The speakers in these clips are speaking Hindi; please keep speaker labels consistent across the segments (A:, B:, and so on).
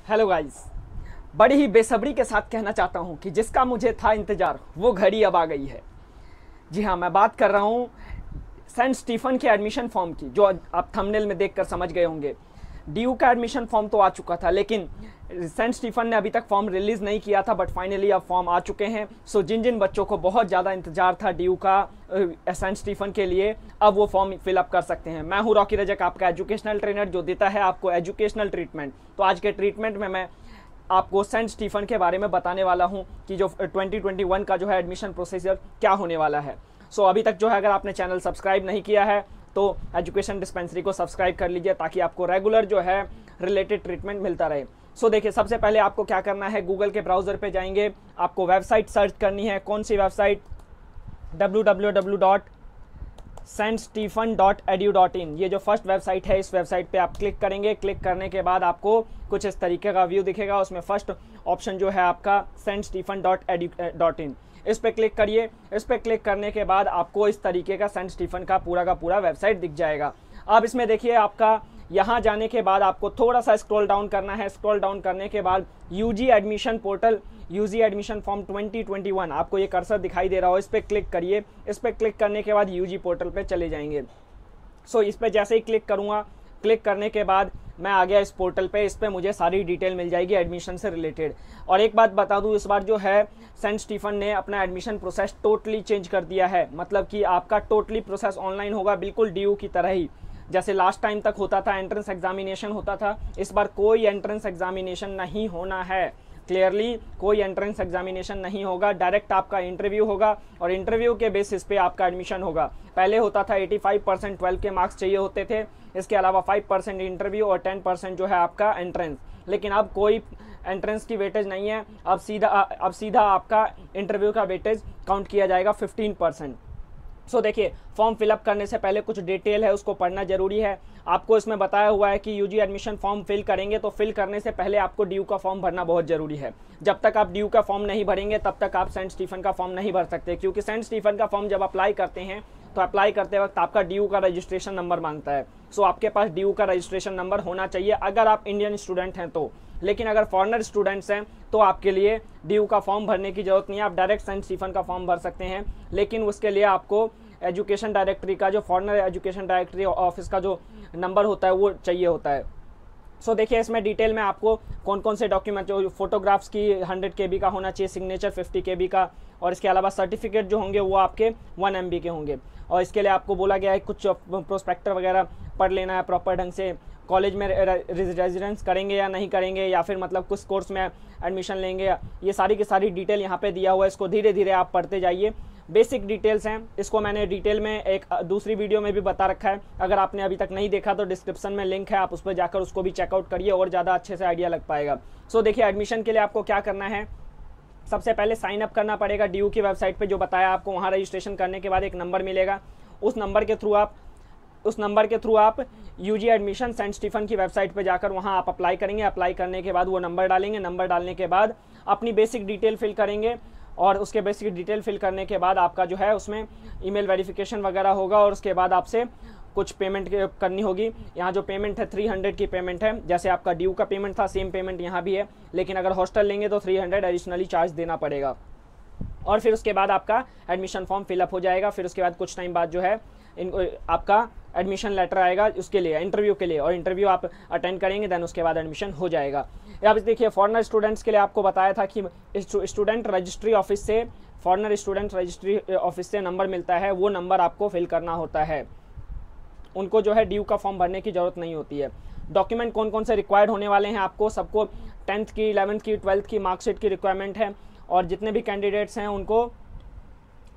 A: हेलो गाइस, बड़ी ही बेसब्री के साथ कहना चाहता हूं कि जिसका मुझे था इंतजार वो घड़ी अब आ गई है। जी हाँ, मैं बात कर रहा हूं सेंट स्टीफन के एडमिशन फॉर्म की, जो आप थंबनेल में देखकर समझ गए होंगे। डीयू का एडमिशन फॉर्म तो आ चुका था, लेकिन सेंट स्टीफन ने अभी तक फॉर्म रिलीज नहीं किया था, बट फाइनली अब फॉर्म आ चुके हैं। सो जिन जिन बच्चों को बहुत ज़्यादा इंतजार था डीयू का सेंट स्टीफन के लिए, अब वो फॉर्म फिलअप कर सकते हैं। मैं हूँ रॉकी रजक, आपका एजुकेशनल ट्रेनर, जो देता है आपको एजुकेशनल ट्रीटमेंट। तो आज के ट्रीटमेंट में मैं आपको सेंट स्टीफन के बारे में बताने वाला हूँ कि जो 2021 का जो है एडमिशन प्रोसीजर क्या होने वाला है। सो अभी तक जो है, अगर आपने चैनल सब्सक्राइब नहीं किया है तो एजुकेशन डिस्पेंसरी को सब्सक्राइब कर लीजिए, ताकि आपको रेगुलर जो है रिलेटेड ट्रीटमेंट मिलता रहे। सो देखिए, सबसे पहले आपको क्या करना है, गूगल के ब्राउज़र पे जाएंगे, आपको वेबसाइट सर्च करनी है। कौन सी वेबसाइट? www.ststephen.edu.in। ये जो फर्स्ट वेबसाइट है, इस वेबसाइट पे आप क्लिक करेंगे। क्लिक करने के बाद आपको कुछ इस तरीके का व्यू दिखेगा। उसमें फर्स्ट ऑप्शन जो है आपका ststephen.edu.in, इस पे क्लिक करिए। इस पे क्लिक करने के बाद आपको इस तरीके का सेंट स्टीफन का पूरा वेबसाइट दिख जाएगा। अब इसमें देखिए, आपका यहाँ जाने के बाद आपको थोड़ा सा स्क्रॉल डाउन करना है। स्क्रॉल डाउन करने के बाद UG admission portal, UG admission form 2021, आपको ये कर्सर दिखाई दे रहा हो, इस पर क्लिक करिए। इस पर क्लिक करने के बाद यूजी पोर्टल पे चले जाएंगे। सो इस पर जैसे ही क्लिक करूँगा, क्लिक करने के बाद मैं आ गया इस पोर्टल पे। इस पर मुझे सारी डिटेल मिल जाएगी एडमिशन से रिलेटेड। और एक बात बता दूं, इस बार जो है सेंट स्टीफन ने अपना एडमिशन प्रोसेस टोटली चेंज कर दिया है। मतलब कि आपका टोटली प्रोसेस ऑनलाइन होगा, बिल्कुल डीयू की तरह ही। जैसे लास्ट टाइम तक होता था, एंट्रेंस एग्जामिनेशन होता था, इस बार कोई एंट्रेंस एग्जामिनेशन नहीं होना है। क्लियरली कोई एंट्रेंस एग्जामिनेशन नहीं होगा, डायरेक्ट आपका इंटरव्यू होगा और इंटरव्यू के बेसिस पे आपका एडमिशन होगा। पहले होता था 85% 12 के मार्क्स चाहिए होते थे, इसके अलावा 5% इंटरव्यू और 10% जो है आपका एंट्रेंस। लेकिन अब कोई एंट्रेंस की वेटेज नहीं है, अब सीधा आपका इंटरव्यू का वेटेज काउंट किया जाएगा 15%। सो देखिए, फॉर्म फिलअप करने से पहले कुछ डिटेल है, उसको पढ़ना जरूरी है। आपको इसमें बताया हुआ है कि यूजी एडमिशन फॉर्म फिल करेंगे तो फिल करने से पहले आपको डीयू का फॉर्म भरना बहुत जरूरी है। जब तक आप डीयू का फॉर्म नहीं भरेंगे तब तक आप सेंट स्टीफन का फॉर्म नहीं भर सकते, क्योंकि सेंट स्टीफन का फॉर्म जब अप्लाई करते हैं तो अप्लाई करते वक्त आपका डीयू का रजिस्ट्रेशन नंबर मांगता है। सो आपके पास डीयू का रजिस्ट्रेशन नंबर होना चाहिए अगर आप इंडियन स्टूडेंट हैं तो। लेकिन अगर फॉरेनर स्टूडेंट्स हैं तो आपके लिए डीयू का फॉर्म भरने की जरूरत नहीं है, आप डायरेक्ट सेंट स्टीफन का फॉर्म भर सकते हैं। लेकिन उसके लिए आपको एजुकेशन डायरेक्टरी का, जो फॉरेनर एजुकेशन डायरेक्टरी ऑफिस का जो नंबर होता है वो चाहिए होता है। सो देखिए, इसमें डिटेल में आपको कौन कौन से डॉक्यूमेंट, जो फोटोग्राफ्स की 100 KB का होना चाहिए, सिग्नेचर 50 KB का, और इसके अलावा सर्टिफिकेट जो होंगे वो आपके 1 MB के होंगे। और इसके लिए आपको बोला गया है कुछ प्रोस्पेक्टर वगैरह पढ़ लेना है प्रॉपर ढंग से। कॉलेज में रेजिडेंस करेंगे या नहीं करेंगे, या फिर मतलब कुछ कोर्स में एडमिशन लेंगे, ये सारी की सारी डिटेल यहाँ पे दिया हुआ है। इसको धीरे धीरे आप पढ़ते जाइए। बेसिक डिटेल्स हैं, इसको मैंने डिटेल में एक दूसरी वीडियो में भी बता रखा है। अगर आपने अभी तक नहीं देखा तो डिस्क्रिप्शन में लिंक है, आप उस पर जाकर उसको भी चेकआउट करिए और ज़्यादा अच्छे से आइडिया लग पाएगा। सो देखिए, एडमिशन के लिए आपको क्या करना है, सबसे पहले साइन अप करना पड़ेगा डीयू की वेबसाइट पे, जो बताया आपको। वहाँ रजिस्ट्रेशन करने के बाद एक नंबर मिलेगा, उस नंबर के थ्रू आप यूजी एडमिशन सेंट स्टीफन की वेबसाइट पे जाकर वहाँ आप अप्लाई करेंगे। अप्लाई करने के बाद वो नंबर डालेंगे। नंबर डालने के बाद अपनी बेसिक डिटेल फिल करेंगे, और उसके बेसिक डिटेल फिल करने के बाद आपका जो है उसमें ईमेल वेरिफिकेशन वगैरह होगा, और उसके बाद आपसे कुछ पेमेंट करनी होगी। यहाँ जो पेमेंट है 300 की पेमेंट है, जैसे आपका ड्यू का पेमेंट था सेम पेमेंट यहाँ भी है। लेकिन अगर हॉस्टल लेंगे तो 300 एडिशनली चार्ज देना पड़ेगा। और फिर उसके बाद आपका एडमिशन फॉर्म फिलअप हो जाएगा। फिर उसके बाद कुछ टाइम बाद जो है आपका एडमिशन लेटर आएगा उसके लिए, इंटरव्यू के लिए, और इंटरव्यू आप अटेंड करेंगे, देन उसके बाद एडमिशन हो जाएगा। अब देखिए, फॉरेनर स्टूडेंट्स के लिए आपको बताया था कि स्टूडेंट रजिस्ट्री ऑफिस से, फॉरेनर स्टूडेंट रजिस्ट्री ऑफिस से नंबर मिलता है, वो नंबर आपको फिल करना होता है। उनको जो है डीयू का फॉर्म भरने की ज़रूरत नहीं होती है। डॉक्यूमेंट कौन कौन से रिक्वायर्ड होने वाले हैं, आपको सबको 10th की, 11th की, 12th की मार्कशीट की रिक्वायरमेंट है। और जितने भी कैंडिडेट्स हैं उनको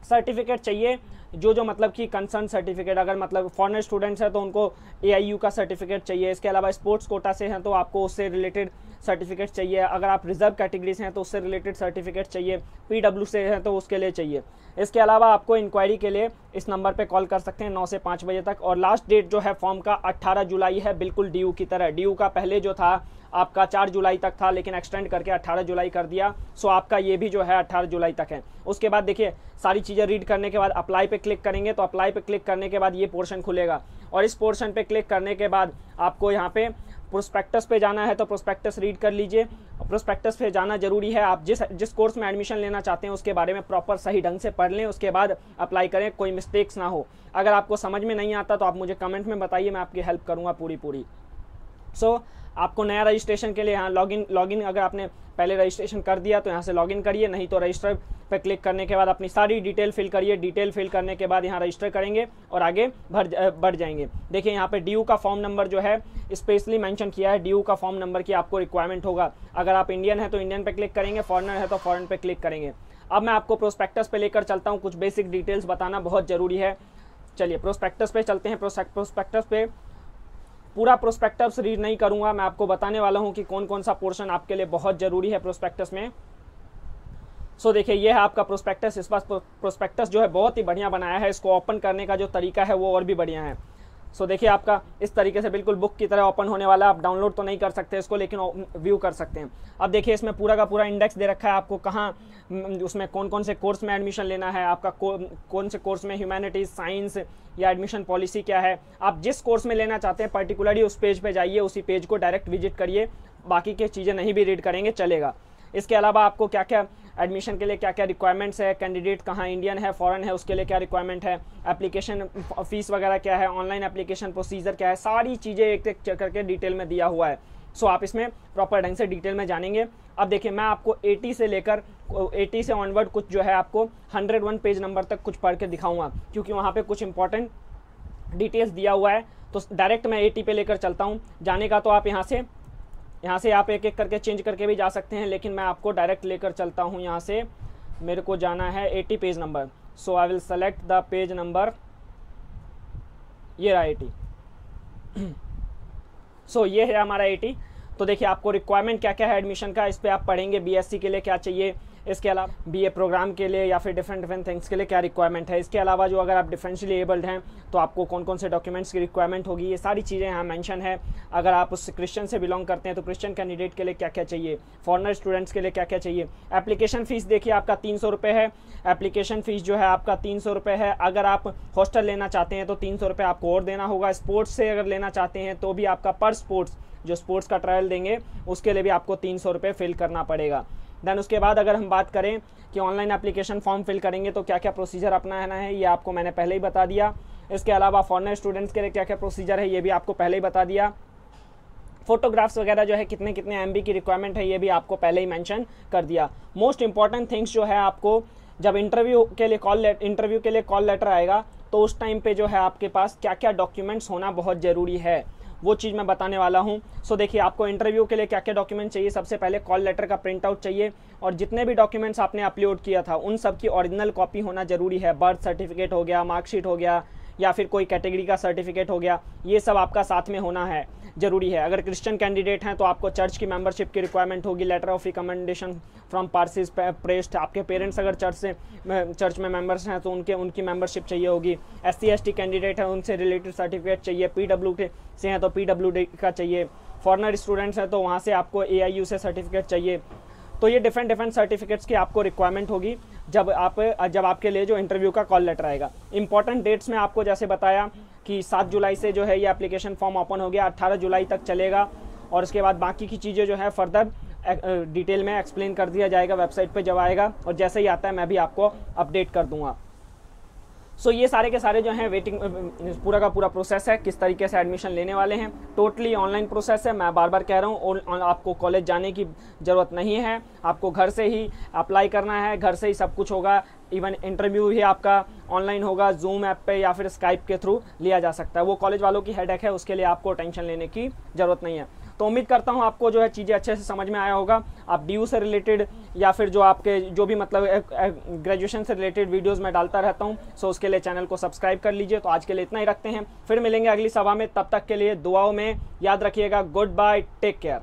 A: सर्टिफिकेट चाहिए, जो मतलब कि कंसर्न सर्टिफिकेट। अगर मतलब फॉरेनर स्टूडेंट्स हैं तो उनको AIU का सर्टिफिकेट चाहिए। इसके अलावा स्पोर्ट्स कोटा से हैं तो आपको उससे रिलेटेड सर्टिफिकेट चाहिए। अगर आप रिजर्व कैटेगरी से हैं तो उससे रिलेटेड सर्टिफिकेट चाहिए। PW से हैं तो उसके लिए चाहिए। इसके अलावा आपको इंक्वायरी के लिए इस नंबर पे कॉल कर सकते हैं 9 से 5 बजे तक। और लास्ट डेट जो है फॉर्म का 18 जुलाई है, बिल्कुल डीयू की तरह। डीयू का पहले जो था आपका 4 जुलाई तक था, लेकिन एक्सटेंड करके 18 जुलाई कर दिया। सो आपका ये भी जो है 18 जुलाई तक है। उसके बाद देखिए, सारी चीज़ें रीड करने के बाद अप्लाई पे क्लिक करेंगे, तो अप्लाई पे क्लिक करने के बाद ये पोर्शन खुलेगा, और इस पोर्शन पे क्लिक करने के बाद आपको यहाँ पे प्रोस्पेक्टस पे जाना है तो प्रोस्पेक्टस रीड कर लीजिए। प्रोस्पेक्टस पे जाना जरूरी है। आप जिस कोर्स में एडमिशन लेना चाहते हैं उसके बारे में प्रॉपर सही ढंग से पढ़ लें, उसके बाद अप्लाई करें, कोई मिस्टेक्स ना हो। अगर आपको समझ में नहीं आता तो आप मुझे कमेंट में बताइए, मैं आपकी हेल्प करूँगा पूरी। सो आपको नया रजिस्ट्रेशन के लिए यहाँ लॉगिन अगर आपने पहले रजिस्ट्रेशन कर दिया तो यहाँ से लॉगिन करिए, नहीं तो रजिस्टर पे क्लिक करने के बाद अपनी सारी डिटेल फिल करिए। डिटेल फिल करने के बाद यहाँ रजिस्टर करेंगे और आगे बढ़ जाएंगे। देखिए यहाँ पे DU का फॉर्म नंबर जो है स्पेशली मेंशन किया है, DU का फॉर्म नंबर की आपको रिक्वायरमेंट होगा। अगर आप इंडियन है तो इंडियन पे क्लिक करेंगे, फॉरेनर है तो फॉरेन पे क्लिक करेंगे। अब मैं आपको प्रोस्पेक्टस पे लेकर चलता हूँ, कुछ बेसिक डिटेल्स बताना बहुत ज़रूरी है। चलिए प्रोस्पेक्टस पे चलते हैं। प्रोस्पेक्टस पे पूरा प्रोस्पेक्टस रीड नहीं करूंगा, मैं आपको बताने वाला हूं कि कौन कौन सा पोर्शन आपके लिए बहुत ज़रूरी है प्रोस्पेक्टस में। सो देखिए ये है आपका प्रोस्पेक्टस। इस बार प्रोस्पेक्टस जो है बहुत ही बढ़िया बनाया है, इसको ओपन करने का जो तरीका है वो और भी बढ़िया है। सो देखिए आपका इस तरीके से बिल्कुल बुक की तरह ओपन होने वाला है। आप डाउनलोड तो नहीं कर सकते इसको, लेकिन व्यू कर सकते हैं। अब देखिए इसमें पूरा का पूरा इंडेक्स दे रखा है, आपको कहाँ उसमें कौन कौन से कोर्स में एडमिशन लेना है, आपका कौन से कोर्स में ह्यूमैनिटीज़, साइंस या एडमिशन पॉलिसी क्या है। आप जिस कोर्स में लेना चाहते हैं पर्टिकुलरली उस पेज पे जाइए, उसी पेज को डायरेक्ट विजिट करिए, बाकी की चीज़ें नहीं भी रीड करेंगे चलेगा। इसके अलावा आपको क्या क्या एडमिशन के लिए क्या क्या रिक्वायरमेंट्स है, कैंडिडेट कहाँ इंडियन है फॉरेन है उसके लिए क्या रिक्वायरमेंट है, एप्लीकेशन फीस वगैरह क्या है, ऑनलाइन एप्लीकेशन प्रोसीजर क्या है, सारी चीज़ें एक एक करके डिटेल में दिया हुआ है। सो आप इसमें प्रॉपर ढंग से डिटेल में जानेंगे। अब देखिए मैं आपको 80 से लेकर 80 से ऑनवर्ड कुछ जो है आपको 101 पेज नंबर तक कुछ पढ़ के दिखाऊंगा, क्योंकि वहाँ पे कुछ इंपॉर्टेंट डिटेल्स दिया हुआ है। तो डायरेक्ट मैं 80 पे लेकर चलता हूँ। जाने का तो आप यहाँ से आप एक एक करके चेंज करके भी जा सकते हैं, लेकिन मैं आपको डायरेक्ट लेकर चलता हूँ। यहाँ से मेरे को जाना है 80 page number. So I will select the page number, ये रहा 80। सो ये है हमारा 80। तो देखिए आपको रिक्वायरमेंट क्या क्या है एडमिशन का, इस पर आप पढ़ेंगे। BSc के लिए क्या चाहिए, इसके अलावा BA प्रोग्राम के लिए या फिर डिफरेंट थिंग्स के लिए क्या रिक्वायरमेंट है। इसके अलावा जो अगर आप डिफरेंशियली एबल्ड हैं तो आपको कौन कौन से डॉक्यूमेंट्स की रिक्वायरमेंट होगी, ये सारी चीज़ें यहाँ मेंशन है। अगर आप उस क्रिश्चियन से बिलोंग करते हैं तो क्रिश्चियन कैंडिडेट के लिए क्या क्या चाहिए, फॉरेनर स्टूडेंट्स के लिए क्या क्या चाहिए। एप्लीकेशन फ़ीस देखिए आपका 300 रुपये है। एप्लीकेशन फ़ीस जो है आपका 300 रुपये है। अगर आप हॉस्टल लेना चाहते हैं तो 300 रुपये आपको और देना होगा। स्पोर्ट्स से अगर लेना चाहते हैं तो भी आपका पर स्पोर्ट्स जो स्पोर्ट्स का ट्रायल देंगे उसके लिए भी आपको 300 रुपये फिल करना पड़ेगा। देन उसके बाद अगर हम बात करें कि ऑनलाइन एप्लीकेशन फॉर्म फिल करेंगे तो क्या क्या प्रोसीजर अपनाना है, ये आपको मैंने पहले ही बता दिया। इसके अलावा फॉरेनर स्टूडेंट्स के लिए क्या क्या प्रोसीजर है ये भी आपको पहले ही बता दिया। फोटोग्राफ्स वगैरह जो है कितने MB की रिक्वायरमेंट है ये भी आपको पहले ही मेंशन कर दिया। मोस्ट इंपॉर्टेंट थिंग्स जो है आपको जब इंटरव्यू के लिए कॉल लेटर आएगा तो उस टाइम पे जो है आपके पास क्या क्या डॉक्यूमेंट्स होना बहुत ज़रूरी है वो चीज़ मैं बताने वाला हूँ। सो देखिए आपको इंटरव्यू के लिए क्या क्या डॉक्यूमेंट चाहिए। सबसे पहले कॉल लेटर का प्रिंट आउट चाहिए और जितने भी डॉक्यूमेंट्स आपने अपलोड किया था उन सब की ओरिजिनल कॉपी होना ज़रूरी है। बर्थ सर्टिफिकेट हो गया, मार्कशीट हो गया या फिर कोई कैटेगरी का सर्टिफिकेट हो गया, ये सब आपका साथ में होना है ज़रूरी है। अगर क्रिश्चियन कैंडिडेट हैं तो आपको चर्च की मेंबरशिप की रिक्वायरमेंट होगी। Letter of recommendation from parish priest, आपके पेरेंट्स अगर चर्च में मेंबर्स हैं तो उनकी मेंबरशिप चाहिए होगी। SC ST कैंडिडेट हैं उनसे रिलेटेड सर्टिफिकेट चाहिए। PWD से हैं तो PWD का चाहिए। फॉरेनर स्टूडेंट्स हैं तो वहाँ से आपको AIU से सर्टिफिकेट चाहिए। तो ये डिफरेंट सर्टिफिकेट्स की आपको रिक्वायरमेंट होगी जब आपके लिए जो इंटरव्यू का कॉल लेटर आएगा। इंपॉर्टेंट डेट्स में आपको जैसे बताया कि 7 जुलाई से जो है ये एप्लीकेशन फॉर्म ओपन हो गया, 18 जुलाई तक चलेगा और उसके बाद बाकी की चीज़ें जो है फर्दर डिटेल में एक्सप्लेन कर दिया जाएगा वेबसाइट पे जब आएगा, और जैसे ही आता है मैं भी आपको अपडेट कर दूंगा। सो ये सारे के सारे जो हैं वेटिंग पूरा का पूरा प्रोसेस है, किस तरीके से एडमिशन लेने वाले हैं। टोटली ऑनलाइन प्रोसेस है, मैं बार बार कह रहा हूँ। आपको कॉलेज जाने की ज़रूरत नहीं है, आपको घर से ही अप्लाई करना है, घर से ही सब कुछ होगा। इवन इंटरव्यू भी आपका ऑनलाइन होगा, जूम ऐप पे या फिर स्काइप के थ्रू लिया जा सकता है। वो कॉलेज वालों की हेडेक है, उसके लिए आपको टेंशन लेने की ज़रूरत नहीं है। तो उम्मीद करता हूँ आपको जो है चीज़ें अच्छे से समझ में आया होगा। आप DU से रिलेटेड या फिर जो आपके जो भी मतलब ग्रेजुएशन से रिलेटेड वीडियोस मैं डालता रहता हूँ, सो उसके लिए चैनल को सब्सक्राइब कर लीजिए। तो आज के लिए इतना ही रखते हैं, फिर मिलेंगे अगली सभा में। तब तक के लिए दुआओं में याद रखिएगा। Goodbye, take care.